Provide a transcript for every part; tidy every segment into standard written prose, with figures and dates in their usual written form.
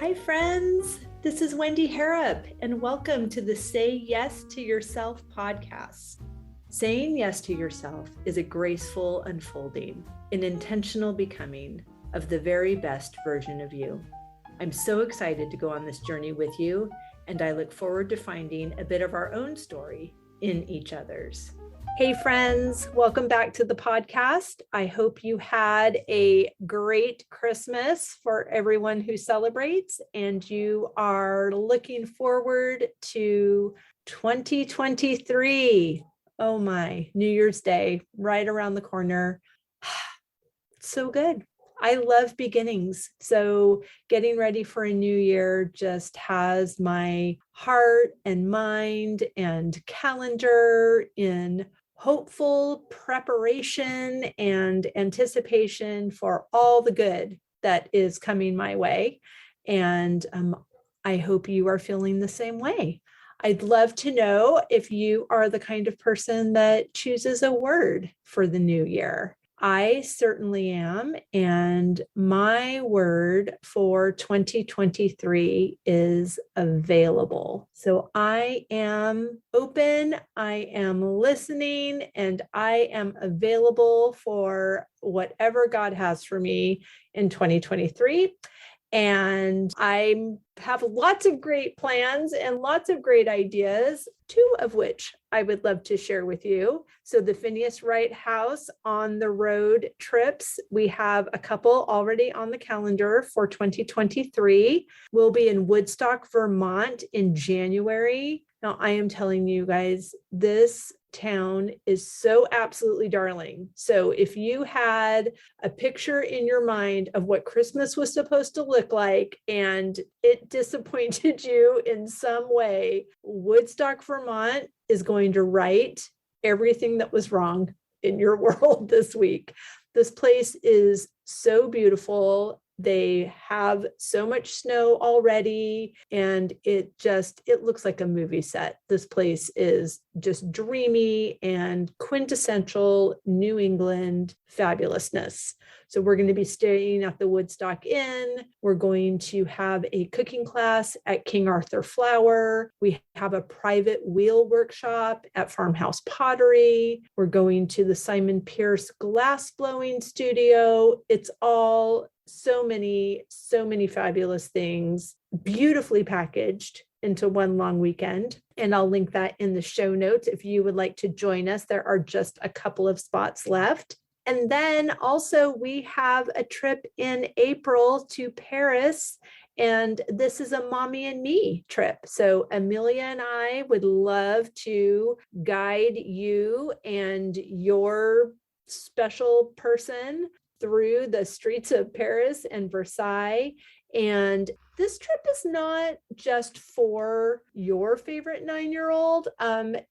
Hi, friends. This is Wendy Harrop, and welcome to the Say Yes to Yourself podcast. Saying yes to yourself is a graceful unfolding, an intentional becoming of the very best version of you. I'm so excited to go on this journey with you, and I look forward to finding a bit of our own story in each other's. Hey friends, welcome back to the podcast. I hope you had a great Christmas for everyone who celebrates, and you are looking forward to 2023. Oh my, New Year's Day, right around the corner. So good. I love beginnings. So getting ready for a new year just has my heart and mind and calendar in hopeful preparation and anticipation for all the good that is coming my way. And I hope you are feeling the same way. I'd love to know if you are the kind of person that chooses a word for the new year. I certainly am. And my word for 2023 is available. So I am open, I am listening, and I am available for whatever God has for me in 2023. And I have lots of great plans and lots of great ideas, two of which I would love to share with you. So the Phineas Wright House on the road trips, we have a couple already on the calendar for 2023. We'll be in Woodstock, Vermont in January. Now, I am telling you guys, this town is so absolutely darling. So if you had a picture in your mind of what Christmas was supposed to look like and it disappointed you in some way, Woodstock, Vermont is going to right everything that was wrong in your world this week. This place is so beautiful. They have so much snow already, and it looks like a movie set. This place is just dreamy and quintessential New England fabulousness. So we're going to be staying at the Woodstock Inn. We're going to have a cooking class at King Arthur Flour. We have a private wheel workshop at Farmhouse Pottery. We're going to the Simon Pierce glass blowing studio. It's all so many fabulous things, beautifully packaged into one long weekend. And I'll link that in the show notes if you would like to join us. There are just a couple of spots left. And then also we have a trip in April to Paris. And this is a mommy and me trip. So Amelia and I would love to guide you and your special person through the streets of Paris and Versailles. And this trip is not just for your favorite 9-year-old.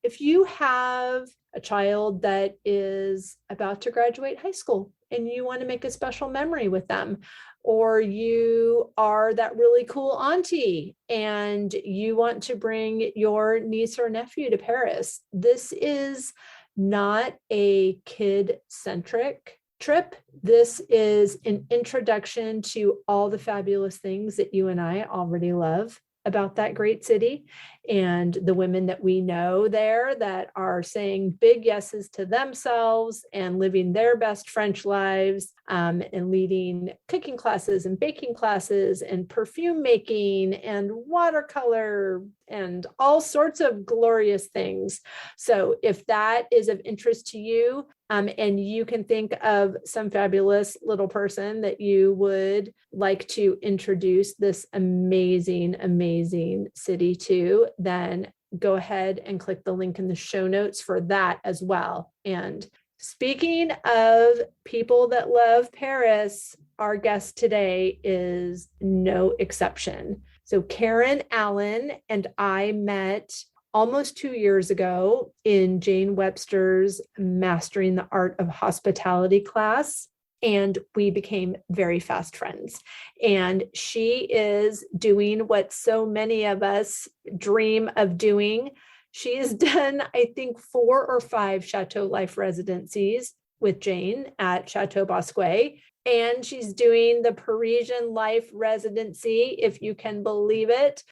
If you have a child that is about to graduate high school and you want to make a special memory with them, or you are that really cool auntie and you want to bring your niece or nephew to Paris, this is not a kid-centric trip. This is an introduction to all the fabulous things that you and I already love about that great city, and the women that we know there that are saying big yeses to themselves and living their best French lives, and leading cooking classes and baking classes and perfume making and watercolor and all sorts of glorious things. So if that is of interest to you, and you can think of some fabulous little person that you would like to introduce this amazing city to, then go ahead and click the link in the show notes for that as well. And speaking of people that love Paris, our guest today is no exception. So Karen Allen and I met almost 2 years ago in Jane Webster's Mastering the Art of Hospitality class, and we became very fast friends. And she is doing what so many of us dream of doing. She has done, I think, 4 or 5 Chateau Life residencies with Jane at Chateau Bosquet. And she's doing the Parisian life residency, if you can believe it.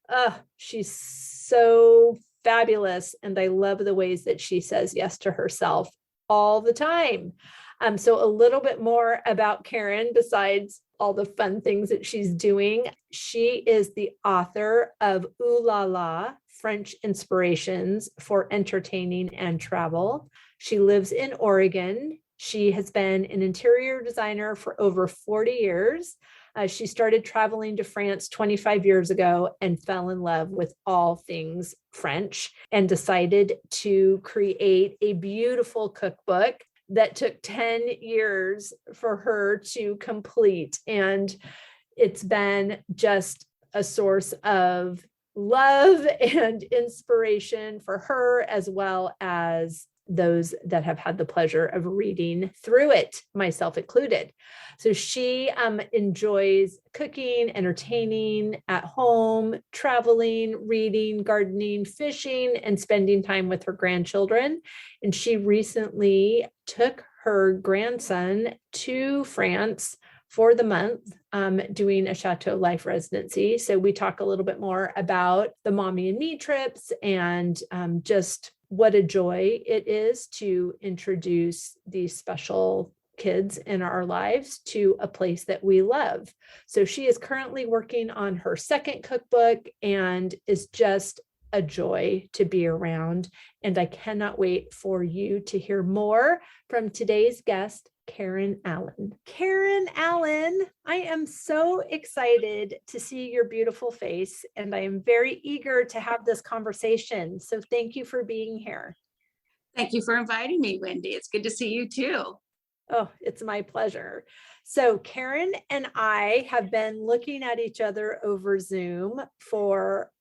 She's so fabulous. And I love the ways that she says yes to herself all the time. So a little bit more about Karen, besides all the fun things that she's doing. She is the author of Ooh La La, French Inspirations for Entertaining and Travel. She lives in Oregon. She has been an interior designer for over 40 years. She started traveling to France 25 years ago and fell in love with all things French and decided to create a beautiful cookbook that took 10 years for her to complete. And it's been just a source of love and inspiration for her, as well as those that have had the pleasure of reading through it, myself included. So she enjoys cooking, entertaining at home, traveling, reading, gardening, fishing, and spending time with her grandchildren. And she recently took her grandson to France for the month, doing a Chateau Life residency. So we talk a little bit more about the Mommy and Me trips and just what a joy it is to introduce these special kids in our lives to a place that we love. So she is currently working on her second cookbook and is just a joy to be around. And I cannot wait for you to hear more from today's guest, Karen Allen. Karen Allen, I am so excited to see your beautiful face, and I am very eager to have this conversation. So thank you for being here. Thank you for inviting me, Wendy. It's good to see you too. Oh, it's my pleasure. So Karen and I have been looking at each other over Zoom for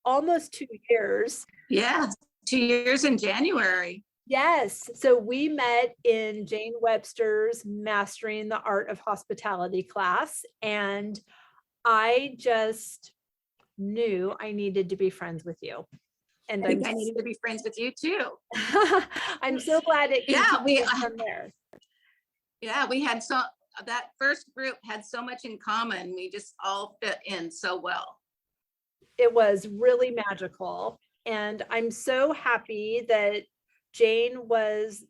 almost 2 years. Yeah, 2 years in January. Yes. So we met in Jane Webster's Mastering the Art of Hospitality class, and I just knew I needed to be friends with you. And I think I needed to be friends with you too. I'm so glad it continued from there. Yeah, we had that first group had so much in common. We just all fit in so well. It was really magical. And I'm so happy that Jane was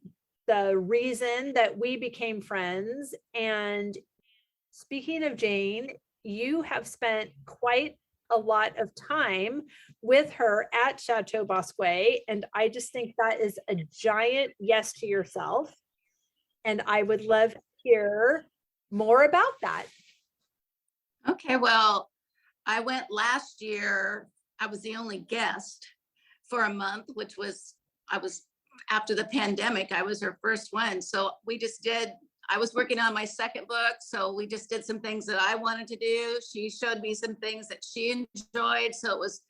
the reason that we became friends. And speaking of Jane, you have spent quite a lot of time with her at Chateau Bosque. And I just think that is a giant yes to yourself. And I would love to hear more about that. Okay, well, I went last year. I was the only guest for a month, I was after the pandemic, I was her first one. So I was working on my second book. So we just did some things that I wanted to do. She showed me some things that she enjoyed. So it was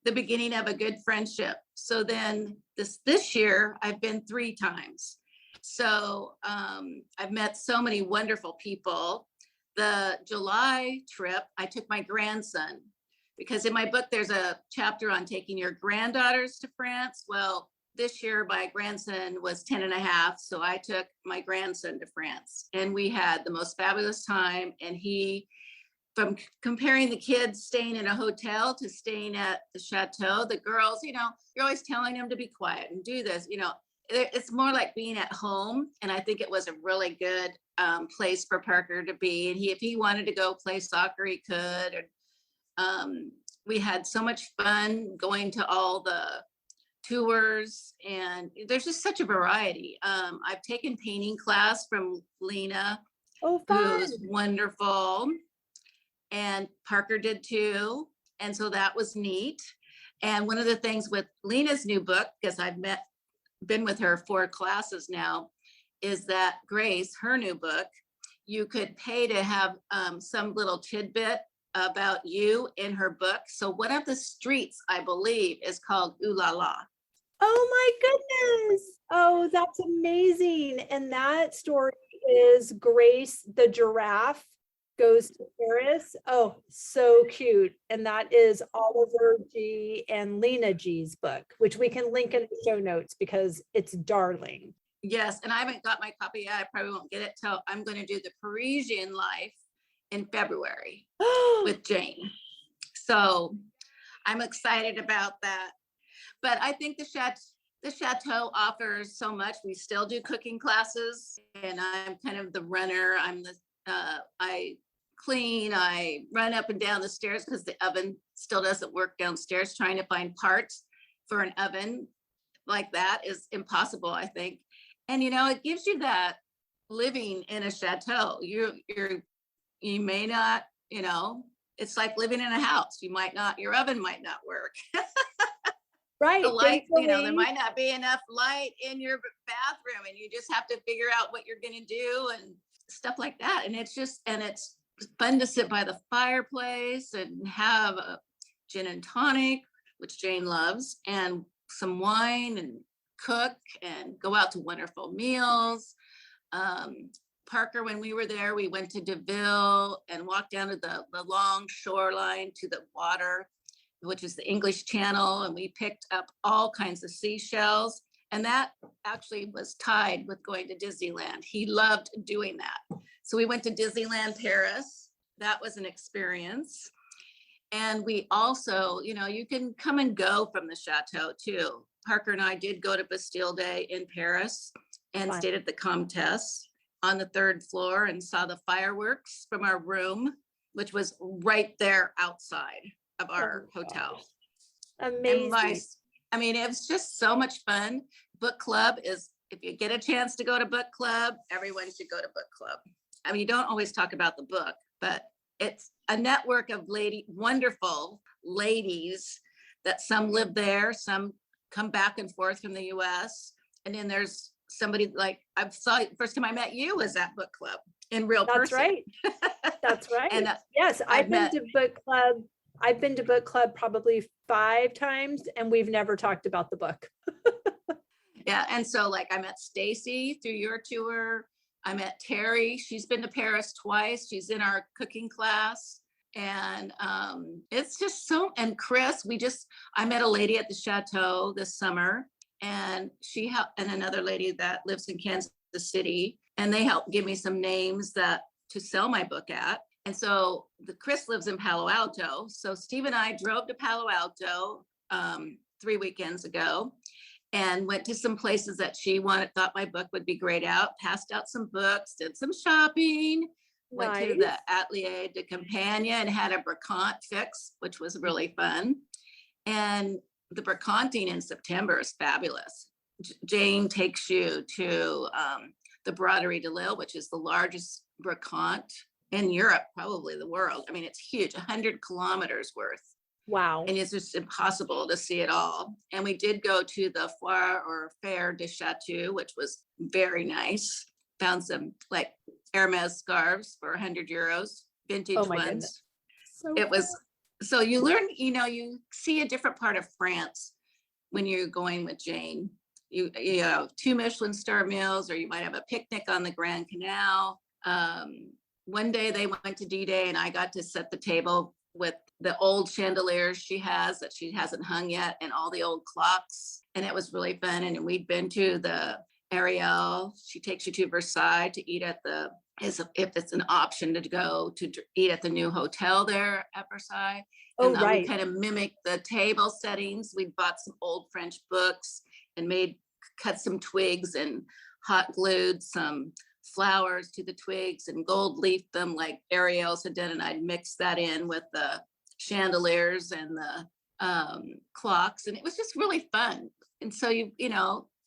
the beginning of a good friendship. So then this year I've been 3 times. So I've met so many wonderful people. The July trip, I took my grandson, because in my book, there's a chapter on taking your granddaughters to France. Well, this year, my grandson was 10 and a half. So I took my grandson to France, and we had the most fabulous time. And from comparing the kids staying in a hotel to staying at the chateau, the girls, you're always telling them to be quiet and do this, it's more like being at home. And I think it was a really good place for Parker to be. And if he wanted to go play soccer, he could. We had so much fun going to all the tours, and there's just such a variety. I've taken painting class from Lena, who's wonderful, and Parker did too. And so that was neat. And one of the things with Lena's new book, because I've been with her 4 classes now, is that Grace, her new book, you could pay to have some little tidbit about you in her book. So one of the streets, I believe, is called Ooh La La. Oh my goodness. Oh, that's amazing. And that story is Grace the giraffe goes to Paris. Oh, so cute. And that is Oliver G. and Lena G's book, which we can link in the show notes because it's darling. Yes, and I haven't got my copy yet. I probably won't get it till I'm going to do the Parisian life in February with Jane. So I'm excited about that. But I think the chateau offers so much. We still do cooking classes, and I'm kind of the runner. I clean, I run up and down the stairs because the oven still doesn't work downstairs. Trying to find parts for an oven like that is impossible, I think. And it gives you that living in a chateau. You may not, it's like living in a house. Your oven might not work. Right. The light, there Thankfully, might not be enough light in your bathroom, and you just have to figure out what you're going to do and stuff like that. And it's fun to sit by the fireplace and have a gin and tonic, which Jane loves, and some wine, and cook and go out to wonderful meals. Parker, when we were there, we went to DeVille and walked down to the long shoreline to the water, which is the English Channel, and we picked up all kinds of seashells. And that actually was tied with going to Disneyland. He loved doing that. So we went to Disneyland Paris. That was an experience. And we also, you can come and go from the chateau too. Parker and I did go to Bastille Day in Paris and stayed at the Comtesse on the 3rd floor and saw the fireworks from our room, which was right there outside of our hotel. Amazing. It was just so much fun. Book club is, if you get a chance to go to book club, everyone should go to book club. You don't always talk about the book, but it's a network of wonderful ladies that some live there, some come back and forth from the US. And then there's somebody like first time I met you was at book club in real person. Right. That's right. And yes, I've been to book club. I've been to book club probably 5 times, and we've never talked about the book. Yeah. And so I met Stacy through your tour. I met Terry. She's been to Paris twice. She's in our cooking class. And it's just and Chris, I met a lady at the chateau this summer, and and another lady that lives in Kansas City, and they helped give me some names to sell my book at. And so Chris lives in Palo Alto. So Steve and I drove to Palo Alto 3 weekends ago and went to some places that she thought my book would be great out, passed out some books, did some shopping. Went to the Atelier de Campagne and had a brocante fix, which was really fun. And the brocanting in September is fabulous. Jane takes you to the Broderie de Lille, which is the largest brocante in Europe, probably the world. It's huge, 100 kilometers worth. Wow. And it's just impossible to see it all. And we did go to the Foire or Fair de Chateau, which was very nice. Found some Hermes scarves for 100 euros, vintage ones. So you learn, you see a different part of France when you're going with Jane. You have 2 Michelin star meals, or you might have a picnic on the Grand Canal. One day they went to D-Day, and I got to set the table with the old chandeliers she has that she hasn't hung yet, and all the old clocks. And it was really fun. And we'd been to the Ariel. She takes you to Versailles to eat if it's an option to go to eat at the new hotel there at Versailles. And we kind of mimic the table settings. We bought some old French books and cut some twigs and hot glued some flowers to the twigs and gold leafed them like Ariel's had done. And I'd mix that in with the chandeliers and the clocks. And it was just really fun. And so,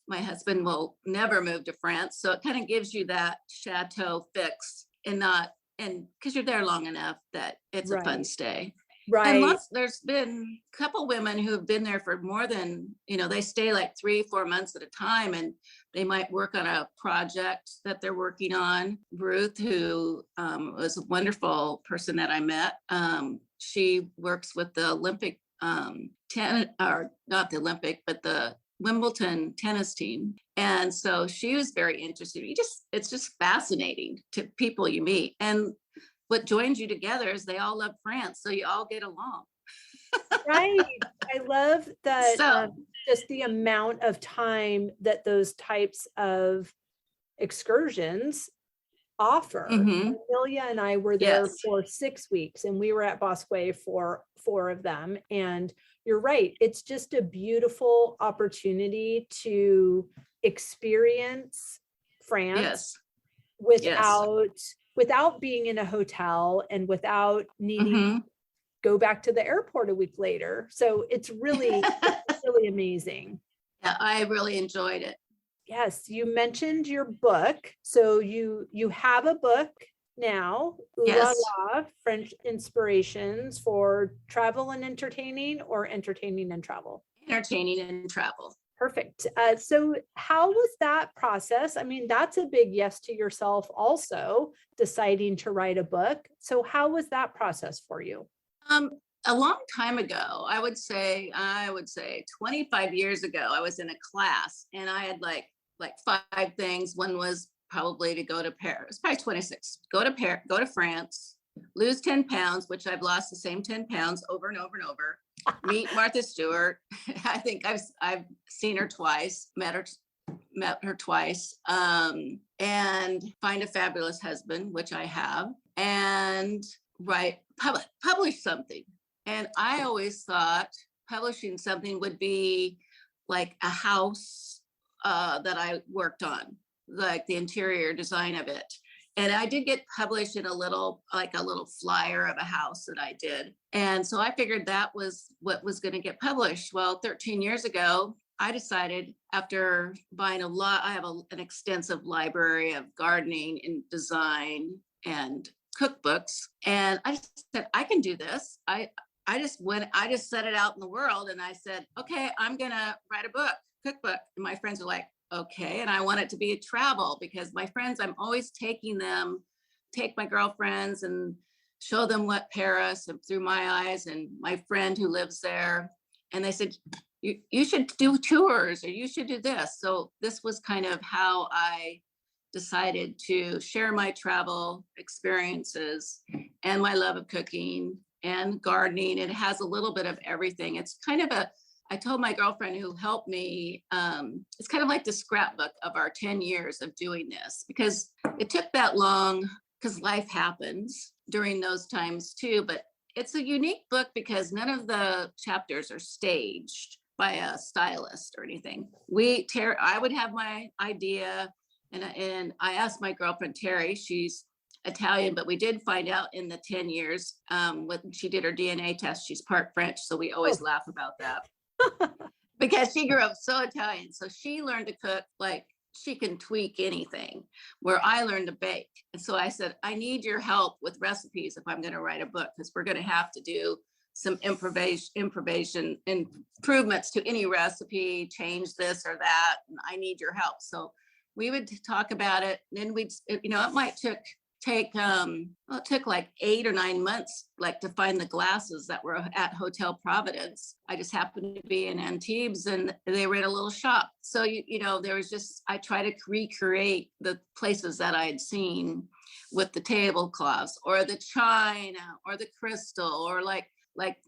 my husband will never move to France. So it kind of gives you that chateau fix and because you're there long enough that it's a fun stay. Right. And there's been a couple women who have been there for more than, they stay 3-4 months at a time, and they might work on a project that they're working on. Ruth, who was a wonderful person that I met, she works with the Olympic not the Olympic, but the Wimbledon tennis team. And so she was very interested. It's just fascinating to people you meet. And what joins you together is they all love France. So you all get along. Right. I love that. So just the amount of time that those types of excursions offer. Mhm. Amelia and I were there Yes. for 6 weeks, and we were at Bosque for 4 of them. And you're right, it's just a beautiful opportunity to experience France Yes. Yes. without being in a hotel and without needing to Mhm. go back to the airport a week later. So it's really, really amazing. Yeah, I really enjoyed it. Yes, you mentioned your book. So you have a book now, Ooh La Yes. La, French Inspirations for Travel and Entertaining, or Entertaining and Travel. Entertaining and travel. Perfect. So how was that process? I mean, that's a big yes to yourself also, deciding to write a book. So how was that process for you? Um, a long time ago, I would say 25 years ago, I was in a class and I had like 5 things. One was probably to go to Paris, probably 26, go to Paris, go to France, lose 10 pounds, which I've lost the same 10 pounds over and over and over. Meet Martha Stewart. I think I've seen her twice, met her twice, and find a fabulous husband, which I have, and publish something. And I always thought publishing something would be like a house that I worked on, like the interior design of it. And I did get published in a little flyer of a house that I did. And so I figured that was what was going to get published. Well, 13 years ago, I decided, after buying I have an extensive library of gardening and design and cookbooks. And I just said, I can do this. I just set it out in the world and I said, okay, I'm going to write a cookbook. And my friends are like, okay. And I want it to be a travel, because my friends, I'm always take my girlfriends and show them what Paris and through my eyes, and my friend who lives there. And they said, you should do tours, or you should do this. So this was kind of how I decided to share my travel experiences and my love of cooking and gardening. It has a little bit of everything. It's kind of I told my girlfriend who helped me, it's kind of like the scrapbook of our 10 years of doing this, because it took that long, because life happens during those times too. But it's a unique book because none of the chapters are staged by a stylist or anything. I would have my idea, and I asked my girlfriend Terry, she's Italian, but we did find out in the 10 years, when she did her DNA test, she's part French. So we always laugh about that. Because she grew up so Italian. So she learned to cook like she can tweak anything, where I learned to bake. And so I said, I need your help with recipes if I'm going to write a book, because we're going to have to do some improvisation improvements to any recipe, change this or that. And I need your help. So we would talk about it. And then it might it took like 8 or 9 months, like, to find the glasses that were at Hotel Providence. I just happened to be in Antibes and they were in a little shop. So, there was I try to recreate the places that I had seen with the tablecloths or the china or the crystal, or like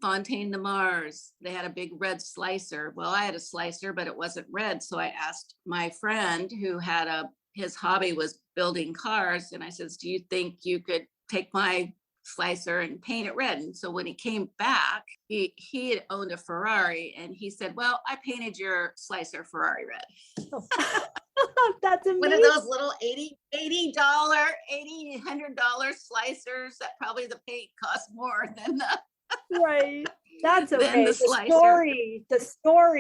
Fontaine de Mars. They had a big red slicer. Well, I had a slicer, but it wasn't red. So I asked my friend who had his hobby was building cars. And I says, do you think you could take my slicer and paint it red? And so when he came back, he had owned a Ferrari, and he said, well, I painted your slicer Ferrari red. That's amazing. One of those little $80, $100 slicers that probably the paint costs more than the right. That's okay. the story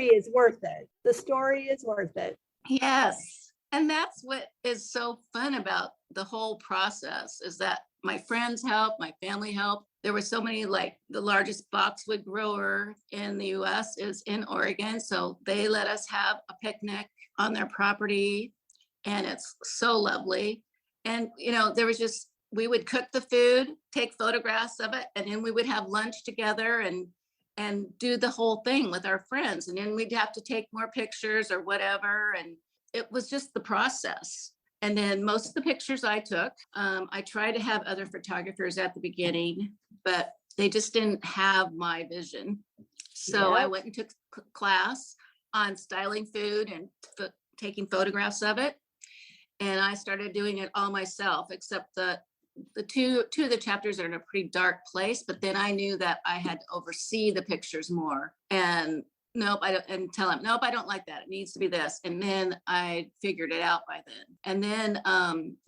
is worth it. The story is worth it. Yes. And that's what is so fun about the whole process, is that my friends help, my family help. There were so many, like the largest boxwood grower in the US is in Oregon. So they let us have a picnic on their property, and it's so lovely. And, we would cook the food, take photographs of it, and then we would have lunch together and do the whole thing with our friends. And then we'd have to take more pictures or whatever. And it was just the process. And then most of the pictures I took, I tried to have other photographers at the beginning, but they just didn't have my vision. So I went and took class on styling food and taking photographs of it. And I started doing it all myself, except the two of the chapters are in a pretty dark place, but then I knew that I had to oversee the pictures more. And nope, I don't, and tell him, nope, I don't like that. It needs to be this. And then I figured it out by then. And then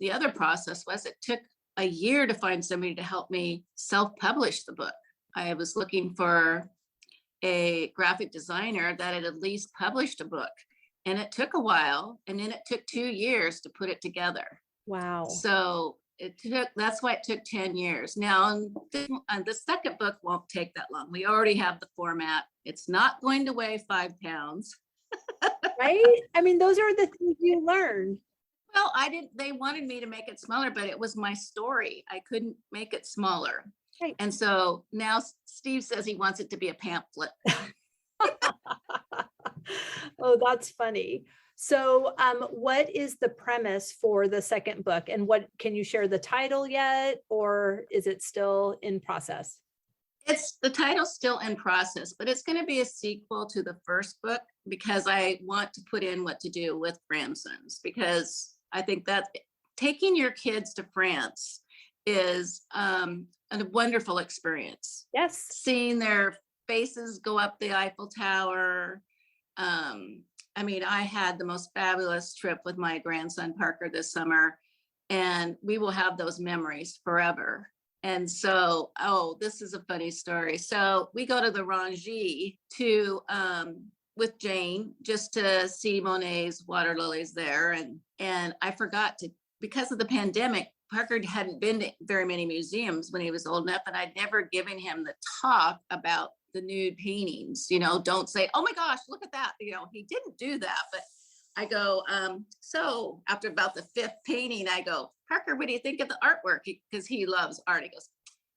the other process was, it took a year to find somebody to help me self-publish the book. I was looking for a graphic designer that had at least published a book. And it took a while. And then it took 2 years to put it together. Wow. So that's why it took 10 years. Now, the second book won't take that long. We already have the format. It's not going to weigh 5 pounds. Right? I mean, those are the things you learn. Well, they wanted me to make it smaller, but it was my story. I couldn't make it smaller. Right. And so now Steve says he wants it to be a pamphlet. Oh, that's funny. So what is the premise for the second book, and what, can you share the title yet, or is it still in process? The title's still in process, but it's going to be a sequel to the first book, because I want to put in what to do with grandsons, because I think that taking your kids to France is a wonderful experience. Yes. Seeing their faces go up the Eiffel Tower. I mean, I had the most fabulous trip with my grandson Parker this summer, and we will have those memories forever. And so, this is a funny story. So we go to the Rangy with Jane, just to see Monet's water lilies there. And I forgot to, because of the pandemic, Parker hadn't been to very many museums when he was old enough, and I'd never given him the talk about the nude paintings. Don't say, oh my gosh, look at that. He didn't do that. But I go, so after about the 5th painting, I go, Parker, what do you think of the artwork? Because he loves art. He goes,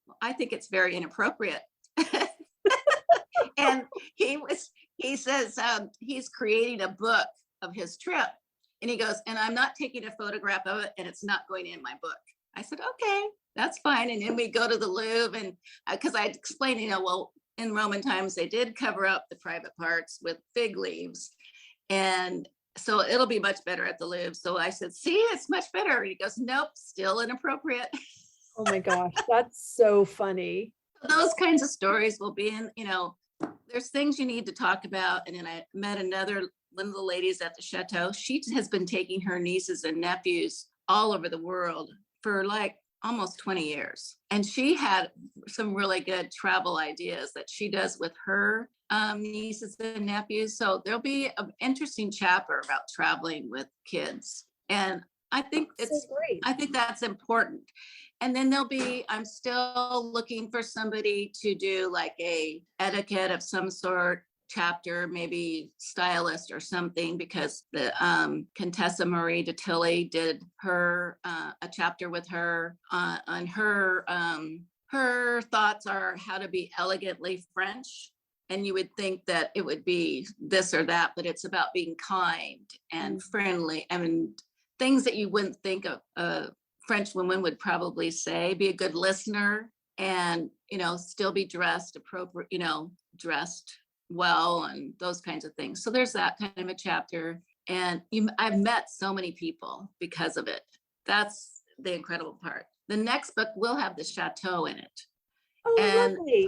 well, I think it's very inappropriate. And he says he's creating a book of his trip. And he goes, and I'm not taking a photograph of it, and it's not going in my book. I said, okay, that's fine. And then we go to the Louvre, and because I explained, well, in Roman times, they did cover up the private parts with fig leaves. And so it'll be much better at the Louvre. So I said, see, it's much better. And he goes, nope, still inappropriate. Oh my gosh, that's so funny. Those kinds of stories will be in, there's things you need to talk about. And then I met one of the ladies at the chateau. She has been taking her nieces and nephews all over the world for like almost 20 years. And she had some really good travel ideas that she does with her nieces and nephews. So there'll be an interesting chapter about traveling with kids. And I think I think that's important. And then I'm still looking for somebody to do like a etiquette of some sort chapter, maybe stylist or something, because the Contessa Marie de Tilly did a chapter with her on her thoughts are how to be elegantly French. And you would think that it would be this or that, but it's about being kind and friendly. I mean, things that you wouldn't think of a French woman would probably say. Be a good listener, and still be dressed appropriate, dressed well, and those kinds of things. So there's that kind of a chapter. And I've met so many people because of it. That's the incredible part. The next book will have the chateau in it. Oh, lovely.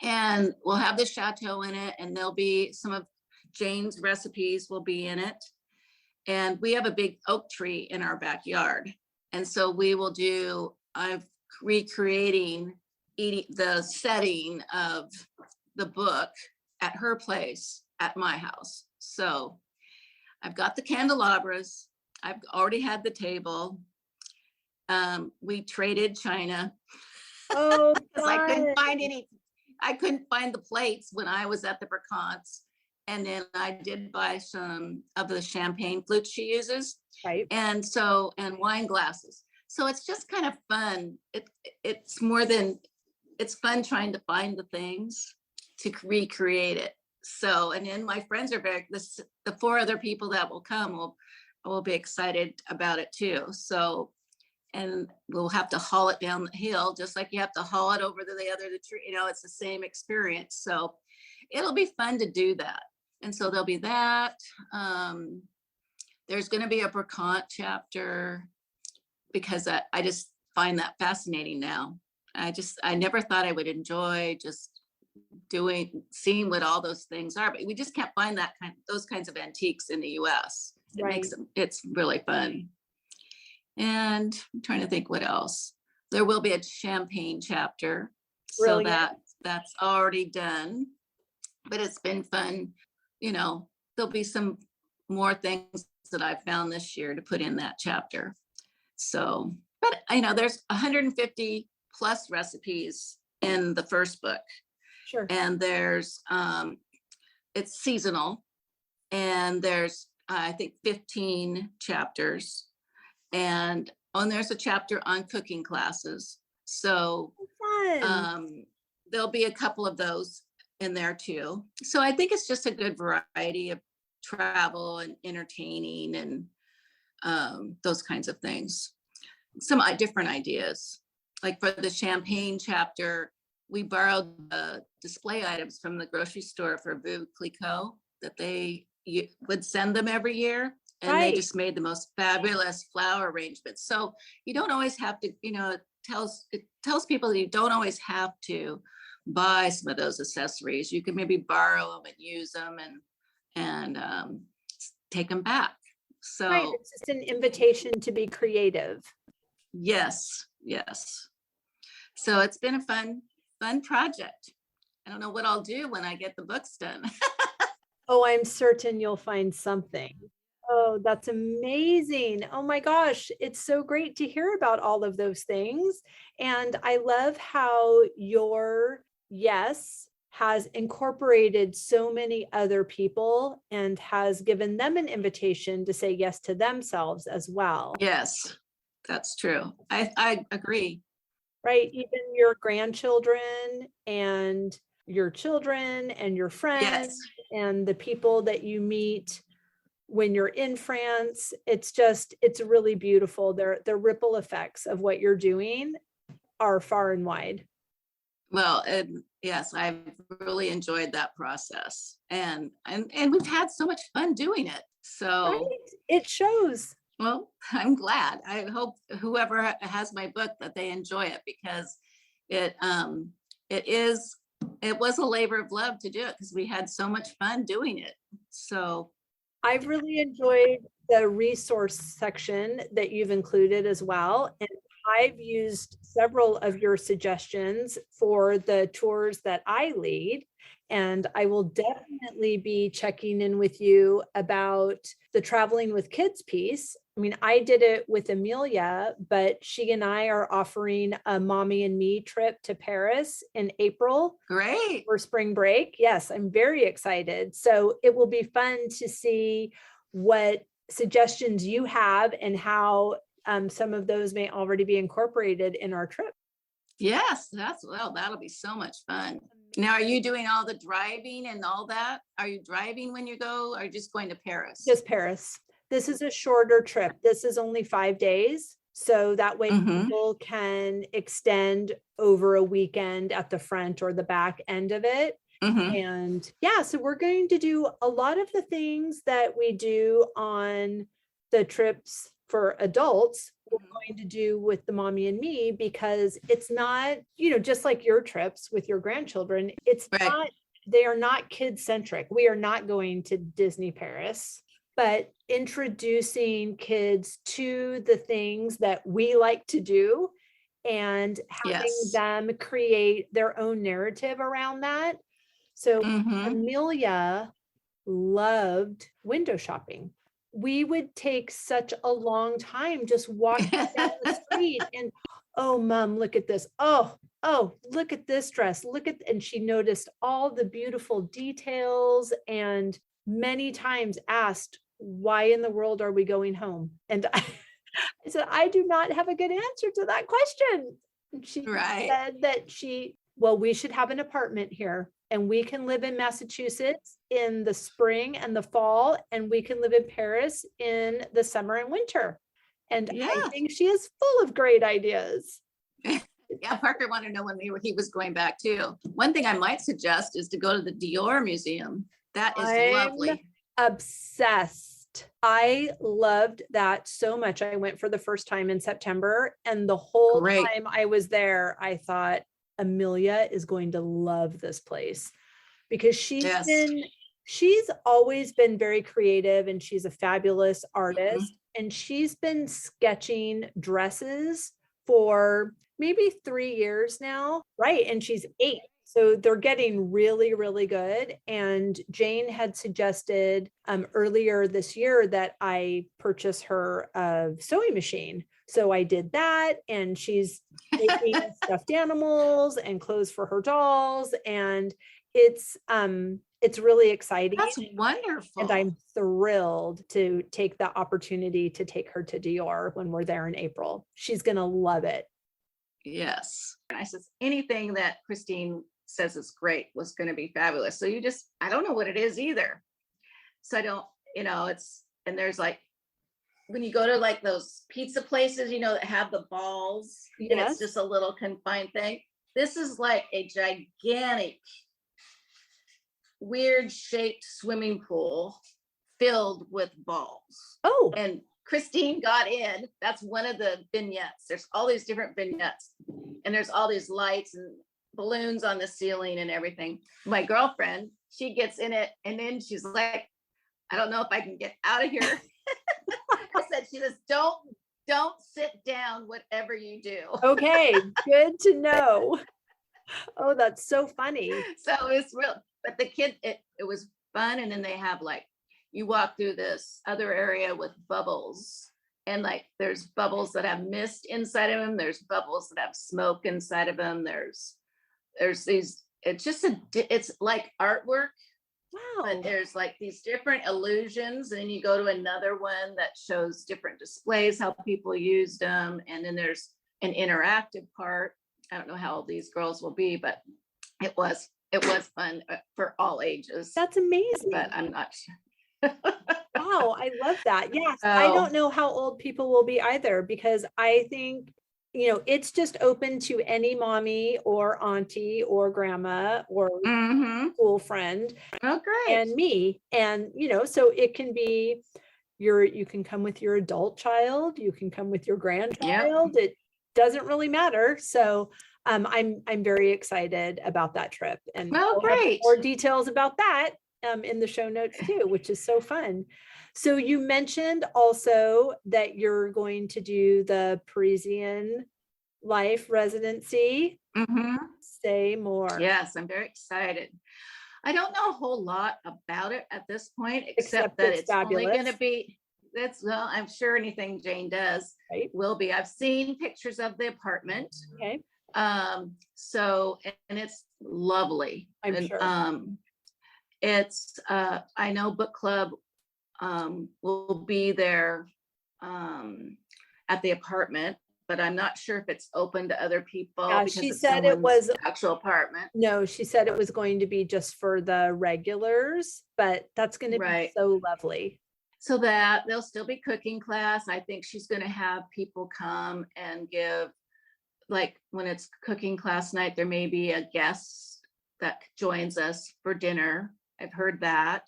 And we'll have the chateau in it, and there'll be some of Jane's recipes will be in it. And we have a big oak tree in our backyard. And so I'm recreating the setting of the book at her place at my house. So I've got the candelabras. I've already had the table. We traded china. Oh, because I couldn't find the plates when I was at the Bracants. And then I did buy some of the champagne flutes she uses. Right. And wine glasses. So it's just kind of fun. It's fun trying to find the things to recreate it. So, and then my friends are the 4 other people that will come will be excited about it too. So, and we'll have to haul it down the hill, just like you have to haul it over to the tree. It's the same experience. So it'll be fun to do that. And so there'll be that. There's going to be a Bracant chapter because I just find that fascinating now. I never thought I would enjoy just seeing what all those things are, but we just can't find those kinds of antiques in the US. It's really fun. And I'm trying to think what else. There will be a champagne chapter. Brilliant. So that's already done, but it's been fun. There'll be some more things that I've found this year to put in that chapter. So, but there's 150 plus recipes in the first book. Sure. And there's, it's seasonal, and there's, I think 15 chapters, and there's a chapter on cooking classes. So fun. There'll be a couple of those in there too. So I think it's just a good variety of travel and entertaining and those kinds of things. Some different ideas. Like for the champagne chapter, we borrowed display items from the grocery store for Veuve Clicquot that they would send them every year. And They just made the most fabulous flower arrangements. So you don't always have to, it tells people that you don't always have to buy some of those accessories. You can maybe borrow them and use them and take them back. So it's just an invitation to be creative. Yes. So it's been a fun project. I don't know what I'll do when I get the books done. Oh, I'm certain you'll find something. Oh, that's amazing. Oh my gosh, it's so great to hear about all of those things. And I love how your yes has incorporated so many other people and has given them an invitation to say yes to themselves as well. Yes, that's true. I agree. Right? Even your grandchildren and your children and your friends and the people that you meet when you're in France. It's really beautiful. The ripple effects of what you're doing are far and wide. Well, yes, I've really enjoyed that process, and we've had so much fun doing it. So it shows. Well, I'm glad. I hope whoever has my book that they enjoy it, because it was a labor of love to do it because we had so much fun doing it. So I've really enjoyed the resource section that you've included as well. And I've used several of your suggestions for the tours that I lead. And I will definitely be checking in with you about the traveling with kids piece. I mean, I did it with Amelia, but she and I are offering a mommy and me trip to Paris in April. Great. For spring break. Yes, I'm very excited. So it will be fun to see what suggestions you have and how some of those may already be incorporated in our trip. Yes, that'll be so much fun. Now, are you doing all the driving and all that? Are you driving when you go, or are you just going to Paris? Just Paris. This is a shorter trip. This is only 5 days. So that way people can extend over a weekend at the front or the back end of it. And so we're going to do a lot of the things that we do on the trips for adults. We're going to do with the mommy and me, because it's not, just like your trips with your grandchildren, they are not kid centric. We are not going to Disney Paris, but introducing kids to the things that we like to do and having them create their own narrative around that. So Amelia loved window shopping. We would take such a long time just walking down the street and, oh, Mom, look at this. Oh, look at this dress. And she noticed all the beautiful details and many times asked, why in the world are we going home? And I said, I do not have a good answer to that question. And she said that we should have an apartment here, and we can live in Massachusetts in the spring and the fall, and we can live in Paris in the summer and winter. And I think she is full of great ideas. Yeah, Parker wanted to know when he was going back too. One thing I might suggest is to go to the Dior Museum. That is I'm lovely. obsessed. I loved that so much. I went for the first time in September, and the whole Great. time I was there, I thought Amelia is going to love this place because Yes. she's always been very creative and she's a fabulous Mhm. artist. And she's been sketching dresses for maybe 3 years now, right? And she's 8. So they're getting really, really good. And Jane had suggested earlier this year that I purchase her a sewing machine. So I did that, and she's making stuffed animals and clothes for her dolls. And it's really exciting. That's And wonderful. I'm thrilled to take the opportunity to take her to Dior when we're there in April. She's going to love it. Yes. And I says, anything that Christine says is great was going to be fabulous. So I don't know what it is either. So I don't, and there's like, when you go to like those pizza places, that have the balls, and Yes. it's just a little confined thing. This is like a gigantic, weird shaped swimming pool filled with balls. Oh, And Christine got in. That's one of the vignettes. There's all these different vignettes, and there's all these lights and balloons on the ceiling and everything. My girlfriend, she gets in it, and then she's like, I don't know if I can get out of here. She says, don't sit down, whatever you do. okay. Good to know. Oh, that's so funny. So it's real, but the kid, it was fun. And then they have like, you walk through this other area with bubbles, and like there's bubbles that have mist inside of them. There's bubbles that have smoke inside of them. There's these, it's like artwork, Wow. but there's like these different illusions. And then you go to another one that shows different displays, how people used them. And then there's an interactive part. I don't know how old these girls will be, but it was fun for all ages. That's amazing. But I'm not sure. Wow, I love that. Yes, I don't know how old people will be either, because I think, it's just open to any mommy or auntie or grandma or school friend. Oh, great. And me. And, so it can be you can come with your adult child, you can come with your grandchild. It doesn't really matter. So I'm very excited about that trip. And well, we'll have great. more details about that in the show notes too, which is so fun. So you mentioned also that you're going to do the Parisian life residency. Say more. Yes, I'm very excited. I don't know a whole lot about it at this point, except that it's only going to be, I'm sure anything Jane does will be. I've seen pictures of the apartment. Okay. So, and it's lovely. I'm sure. It's, I know book club will be there at the apartment, but I'm not sure if it's open to other people. Yeah, because she said it was actual apartment. No, she said it was going to be just for the regulars, but that's going to be so lovely. So that there'll still be cooking class. I think she's going to have people come and give, like when it's cooking class night, there may be a guest that joins us for dinner. I've heard that.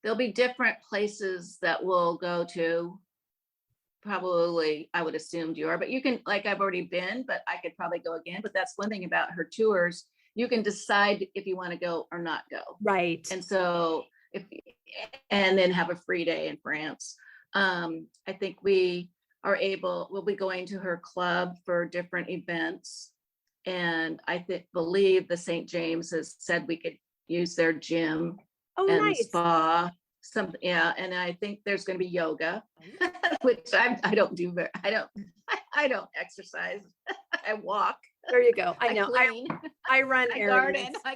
There'll be different places that we'll go to. Probably, I would assume Dior, but you can, like I've already been, but I could probably go again. But that's one thing about her tours. You can decide if you want to go or not go. Right. And so and then have a free day in France. I think we'll be going to her club for different events. And I believe the St. James has said we could use their gym and spa. And I think there's going to be yoga, which I don't do. I don't exercise. I walk. There you go. I know. Clean. I run errands. Garden.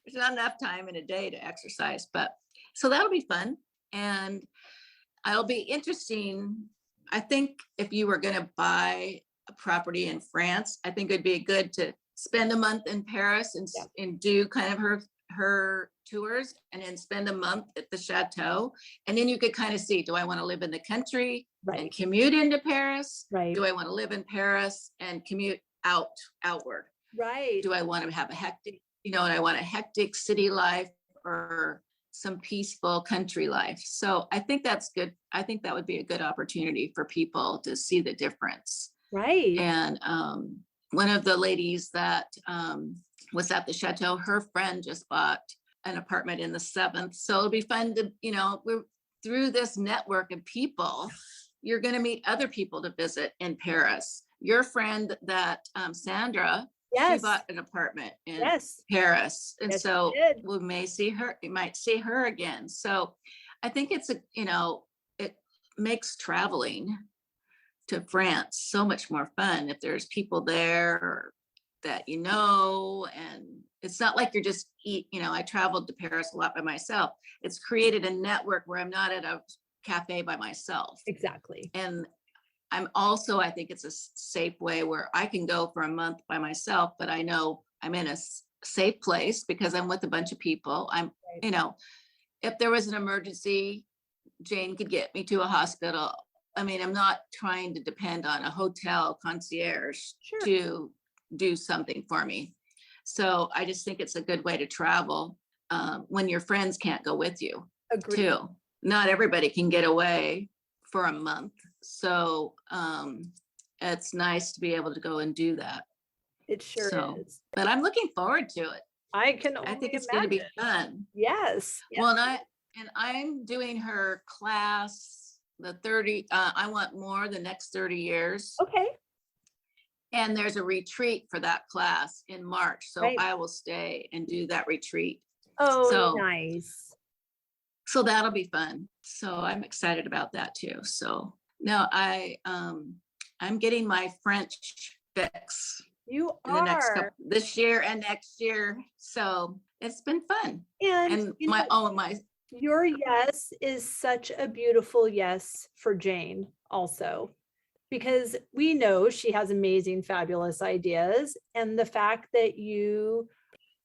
There's not enough time in a day to exercise, but so that'll be fun. And it'll be interesting. I think if you were going to buy a property in France, I think it'd be good to spend a month in Paris and do kind of her tours, and then spend a month at the chateau. And then you could kind of see, do I want to live in the country and commute into Paris? Do I want to live in Paris and commute outward? Right. Do I want to have a hectic and I want a hectic city life or some peaceful country life. So I think that's good. I think that would be a good opportunity for people to see the difference. Right. And one of the ladies that was at the chateau, her friend just bought an apartment in the 7th. So it'll be fun to, we're through this network of people, you're going to meet other people to visit in Paris. Your friend that Sandra, she bought an apartment in Paris. And so we may see her, you might see her again. So I think it's it makes traveling to France so much more fun if there's people there that and it's not like you're just I traveled to Paris a lot by myself. It's created a network where I'm not at a cafe by myself. Exactly. And I think it's a safe way where I can go for a month by myself, but I know I'm in a safe place because I'm with a bunch of people. If there was an emergency, Jane could get me to a hospital. I'm not trying to depend on a hotel concierge to do something for me. So I just think it's a good way to travel when your friends can't go with you. Agreed. Too. Not everybody can get away for a month. So it's nice to be able to go and do that. It sure is. But I'm looking forward to it. I think it's going to be fun. Yes. Well, and I'm doing her class, the 30, I want more the next 30 years. Okay. And there's a retreat for that class in March. So I will stay and do that retreat. Oh, so nice. So that'll be fun. So I'm excited about that too. So now I'm getting my French fix. You in the next this year and next year. So it's been fun. And your yes is such a beautiful yes for Jane also, because we know she has amazing, fabulous ideas. And the fact that you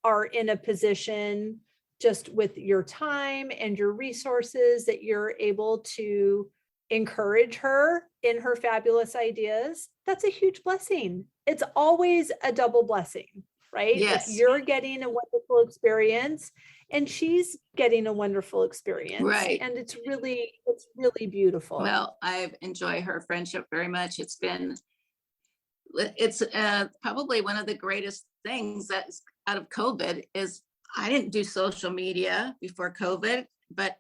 are in a position just with your time and your resources that you're able to encourage her in her fabulous ideas, that's a huge blessing. It's always a double blessing, right? Yes. Like you're getting a wonderful experience and she's getting a wonderful experience. Right. And it's really beautiful. Well, I enjoy her friendship very much. It's probably one of the greatest things that's out of COVID is I didn't do social media before COVID,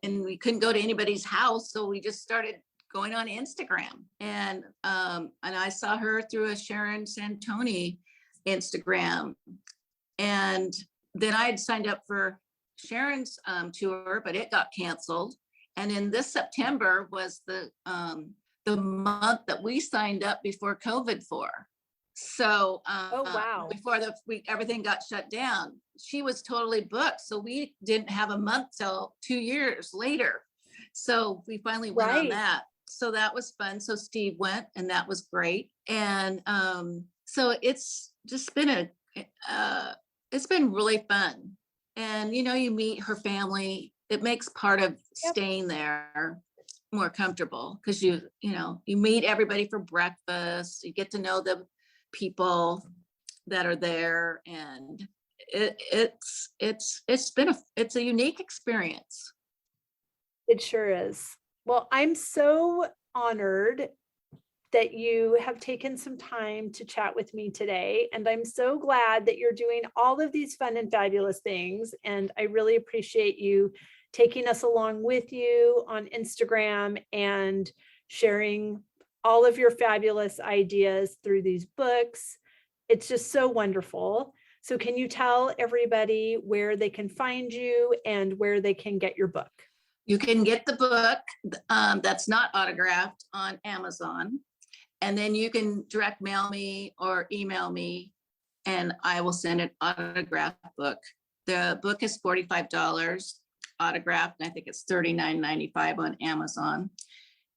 and we couldn't go to anybody's house. So we just started going on Instagram, and I saw her through a Sharon Santoni Instagram, and then I had signed up for Sharon's tour, but it got canceled. And in this September was the month that we signed up before COVID for. So before everything got shut down, she was totally booked. So we didn't have a month till 2 years later. So we finally went on that. So that was fun. So Steve went, and that was great. And so it's just been it's been really fun. And you meet her family. It makes part of staying there more comfortable because you meet everybody for breakfast. You get to know the people that are there, and it's a unique experience. It sure is. Well, I'm so honored that you have taken some time to chat with me today, and I'm so glad that you're doing all of these fun and fabulous things, and I really appreciate you taking us along with you on Instagram and sharing all of your fabulous ideas through these books. It's just so wonderful. So can you tell everybody where they can find you and where they can get your book? You can get the book that's not autographed on Amazon. And then you can direct mail me or email me, and I will send an autographed book. The book is $45 autographed, and I think it's $39.95 on Amazon.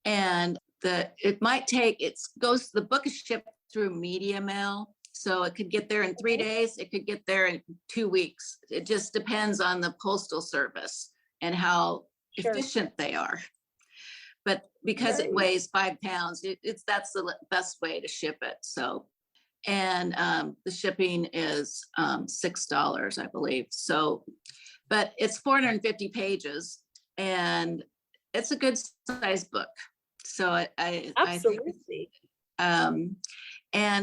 And the book is shipped through media mail. So it could get there in 3 days. It could get there in 2 weeks. It just depends on the postal service and how efficient they are. But because it weighs 5 pounds, that's the best way to ship it. So and the shipping is $6, I believe. So, but it's 450 pages, and it's a good size book. So I think, Absolutely. and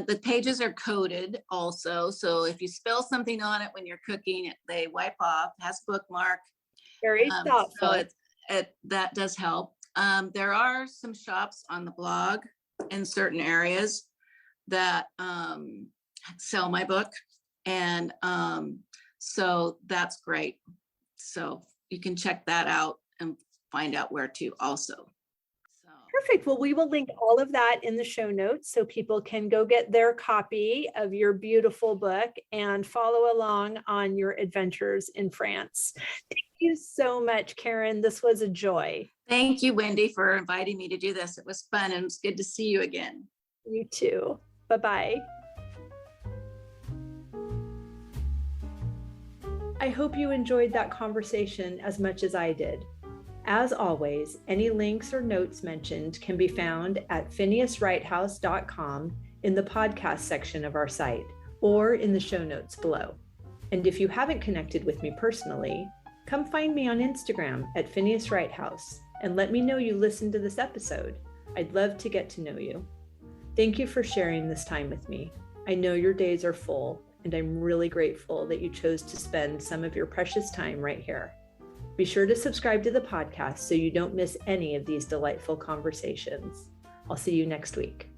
the pages are coded also. So if you spill something on it when you're cooking, they wipe off, has bookmark. Very thoughtful. So that does help. There are some shops on the blog in certain areas that sell my book. And so that's great. So you can check that out and find out where to also. So. Perfect. Well, we will link all of that in the show notes so people can go get their copy of your beautiful book and follow along on your adventures in France. Thank you so much, Karen. This was a joy. Thank you, Wendy, for inviting me to do this. It was fun, and it's good to see you again. You too. Bye-bye. I hope you enjoyed that conversation as much as I did. As always, any links or notes mentioned can be found at phineaswrighthouse.com in the podcast section of our site or in the show notes below. And if you haven't connected with me personally, come find me on Instagram at Phineas Wright House and let me know you listened to this episode. I'd love to get to know you. Thank you for sharing this time with me. I know your days are full, and I'm really grateful that you chose to spend some of your precious time right here. Be sure to subscribe to the podcast so you don't miss any of these delightful conversations. I'll see you next week.